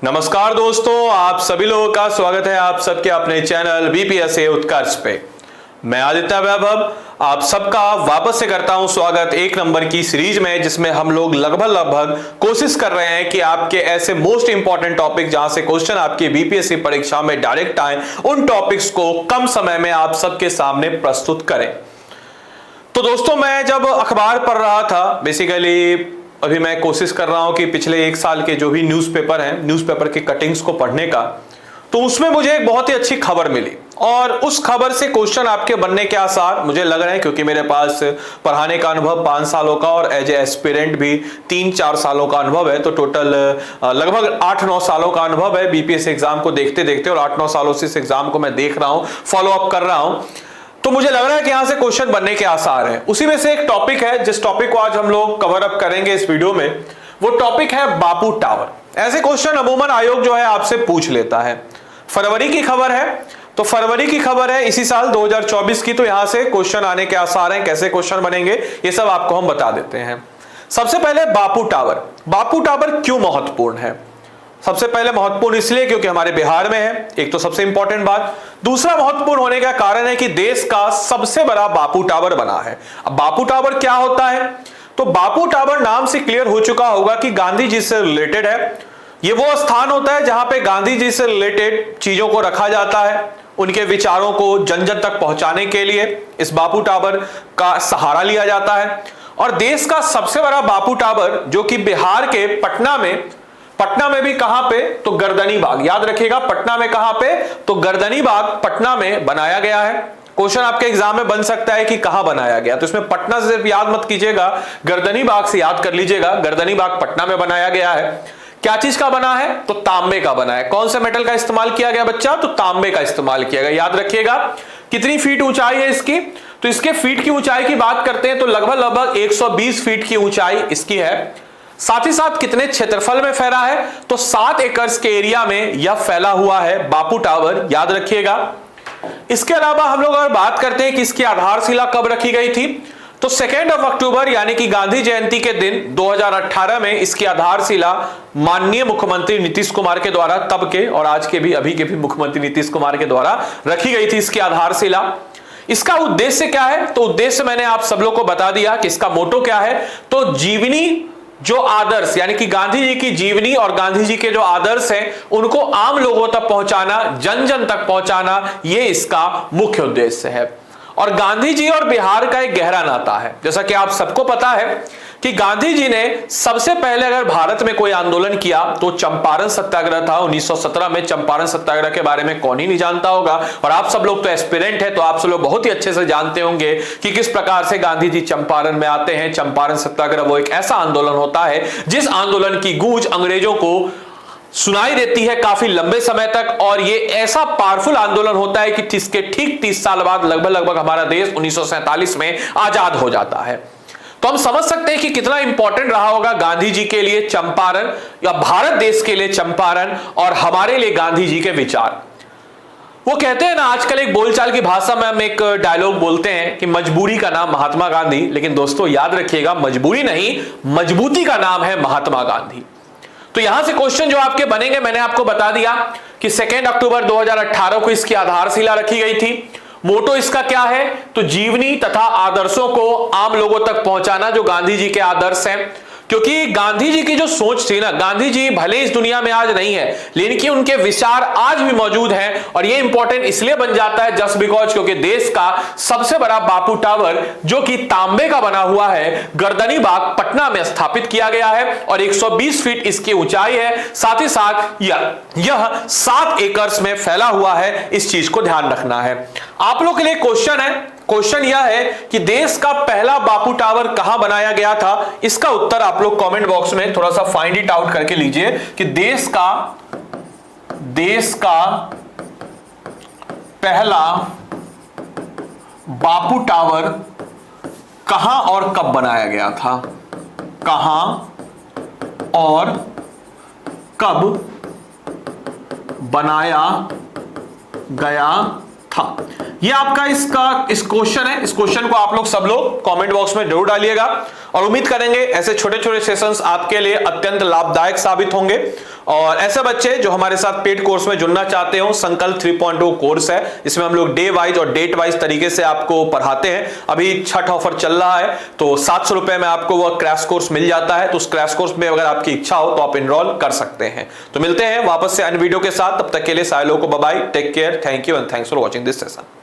नमस्कार दोस्तों, आप सभी लोगों का स्वागत है आप सबके अपने चैनल बीपीएसए उत्कर्ष पे। मैं आदित्य वैभव आप सबका वापस से करता हूं स्वागत एक नंबर की सीरीज में, जिसमें हम लोग लगभग कोशिश कर रहे हैं कि आपके ऐसे मोस्ट इंपॉर्टेंट टॉपिक जहां से क्वेश्चन आपकी बीपीएससी परीक्षा में डायरेक्ट आए, उन टॉपिक्स को कम समय में आप सबके सामने प्रस्तुत करें। तो दोस्तों, मैं जब अखबार पढ़ रहा था, बेसिकली अभी मैं कोशिश कर रहा हूं कि पिछले एक साल के जो भी न्यूज़पेपर हैं, न्यूज़पेपर के कटिंग्स को पढ़ने का, तो उसमें मुझे एक बहुत ही अच्छी खबर मिली और उस खबर से क्वेश्चन आपके बनने के आसार मुझे लग रहे हैं, क्योंकि मेरे पास पढ़ाने का अनुभव 5 सालों का और एज ए एस्पिरेंट भी 3-4 सालों का अनुभव है। तो टोटल लगभग 8-9 सालों का अनुभव है बीपीएससी एग्जाम को देखते देखते, और 8-9 सालों से इस एग्जाम को मैं देख रहा हूं, फॉलो अप कर रहा हूं। तो मुझे लग रहा है कि यहां से क्वेश्चन बनने के आसार हैं। उसी में से एक टॉपिक है, जिस टॉपिक को आज हम लोग कवर अप करेंगे इस वीडियो में, वो टॉपिक है बापू टावर। ऐसे क्वेश्चन अमूमन आयोग जो है आपसे पूछ लेता है। फरवरी की खबर है, तो फरवरी की खबर है इसी साल 2024 की, तो यहां से क्वेश्चन आने के आसार हैं। कैसे क्वेश्चन बनेंगे ये सब आपको हम बता देते हैं। सबसे पहले बापू टावर। बापू टावर क्यों महत्वपूर्ण है? सबसे पहले महत्वपूर्ण इसलिए क्योंकि हमारे बिहार में है, एक तो सबसे इंपॉर्टेंट बात। दूसरा महत्वपूर्ण होने का कारण है कि देश का सबसे बड़ा बापू टावर बना है। अब बापू टावर क्या होता है? तो बापू टावर नाम से क्लियर हो चुका होगा कि गांधी जी से रिलेटेड है। ये वो स्थान होता है जहां पे गांधी जी से रिलेटेड चीजों को रखा जाता है, उनके विचारों को जन जन तक पहुंचाने के लिए इस बापू टावर का सहारा लिया जाता है। और देश का सबसे बड़ा बापू टावर जो कि बिहार के पटना में भी कहां पे? तो गर्दनी बाग। याद रखिएगा, पटना में कहां पे? तो गर्दनी बाग पटना में बनाया गया है। क्वेश्चन आपके एग्जाम में बन सकता है कि कहां बनाया गया, तो इसमें पटना से सिर्फ याद मत कीजिएगा, गर्दनी बाग से याद कर लीजिएगा। गर्दनी बाग पटना में बनाया गया है। क्या चीज का बना है? तो तांबे का बना है। कौन से मेटल का इस्तेमाल किया गया बच्चा? तो तांबे का इस्तेमाल किया गया। याद रखिएगा। कितनी फीट ऊंचाई है इसकी? तो इसके फीट की ऊंचाई की बात करते हैं तो लगभग 120 फीट की ऊंचाई इसकी है। साथ ही साथ कितने क्षेत्रफल में फैला है? तो 7 एकड़ के एरिया में यह फैला हुआ है बापू टावर। याद रखिएगा। इसके अलावा हम लोग अगर बात करते हैं कि इसकी आधारशिला कब रखी गई थी, तो 2 अक्टूबर यानी कि गांधी जयंती के दिन 2018 में इसकी आधारशिला माननीय मुख्यमंत्री नीतीश कुमार के द्वारा, तब के और आज के भी, अभी के भी मुख्यमंत्री नीतीश कुमार के द्वारा रखी गई थी इसकी आधारशिला। इसका उद्देश्य क्या है? तो उद्देश्य मैंने आप सब लोग को बता दिया कि इसका मोटो क्या है। तो जीवनी जो आदर्श, यानी कि गांधी जी की जीवनी और गांधी जी के जो आदर्श हैं उनको आम लोगों तक पहुंचाना, जन जन तक पहुंचाना, ये इसका मुख्य उद्देश्य है। और गांधी जी और बिहार का एक गहरा नाता है। जैसा कि आप सबको पता है कि गांधी जी ने सबसे पहले अगर भारत में कोई आंदोलन किया तो चंपारण सत्याग्रह था 1917 में। चंपारण सत्याग्रह के बारे में कौन ही नहीं जानता होगा, और आप सब लोग तो एस्पिरेंट है, तो आप सब लोग बहुत ही अच्छे से जानते होंगे कि किस प्रकार से गांधी जी चंपारण में आते हैं। चंपारण सत्याग्रह वो एक ऐसा आंदोलन होता है जिस आंदोलन की गूंज अंग्रेजों को सुनाई देती है काफी लंबे समय तक, और ये ऐसा पावरफुल आंदोलन होता है कि इसके ठीक 30 साल बाद लगभग हमारा देश 1947 में आजाद हो जाता है। तो हम समझ सकते हैं कि कितना इंपॉर्टेंट रहा होगा गांधी जी के लिए चंपारण, या भारत देश के लिए चंपारण, और हमारे लिए गांधी जी के विचार। वो कहते हैं ना, आजकल एक बोलचाल की भाषा में हम एक डायलॉग बोलते हैं कि मजबूरी का नाम महात्मा गांधी, लेकिन दोस्तों याद रखिएगा, मजबूरी नहीं, मजबूती का नाम है महात्मा गांधी। तो यहां से क्वेश्चन जो आपके बनेंगे, मैंने आपको बता दिया कि 2 अक्टूबर 2018 को इसकी आधारशिला रखी गई थी। मोटो इसका क्या है? तो जीवनी तथा आदर्शों को आम लोगों तक पहुंचाना, जो गांधी जी के आदर्श हैं। क्योंकि गांधी जी की जो सोच थी ना, गांधी जी भले इस दुनिया में आज नहीं है, लेकिन उनके विचार आज भी मौजूद हैं। और ये इंपॉर्टेंट इसलिए बन जाता है जस्ट बिकॉज क्योंकि देश का सबसे बड़ा बापू टावर जो कि तांबे का बना हुआ है, गर्दनी बाग पटना में स्थापित किया गया है और 120 फीट इसकी ऊंचाई है। साथ ही साथ यह 7 एकड़ में फैला हुआ है। इस चीज को ध्यान रखना है। आप लोग के लिए क्वेश्चन है, क्वेश्चन यह है कि देश का पहला बापू टावर कहां बनाया गया था? इसका उत्तर आप लोग कमेंट बॉक्स में थोड़ा सा फाइंड इट आउट करके लीजिए कि देश का पहला बापू टावर कहां और कब बनाया गया था? कहां और कब बनाया गया था? ये आपका इस क्वेश्चन है। इस क्वेश्चन को आप लोग सब लोग कमेंट बॉक्स में जरूर डालिएगा और उम्मीद करेंगे ऐसे छोटे छोटे सेशंस आपके लिए अत्यंत लाभदायक साबित होंगे। और ऐसे बच्चे जो हमारे साथ पेड कोर्स में जुड़ना चाहते हो, संकल्प 3.0 कोर्स है, इसमें हम लोग डे वाइज और डेट वाइज तरीके से आपको पढ़ाते हैं। अभी छठ ऑफर चल रहा है तो 700 रुपए में आपको वह क्रैश कोर्स मिल जाता है। तो उस क्रैश कोर्स में अगर आपकी इच्छा हो तो आप इनरोल कर सकते हैं। तो मिलते हैं वापस से अन्य वीडियो के साथ, तब तक के लिए सारे लोगों को bye bye, take care, thank you and thanks for watching this session.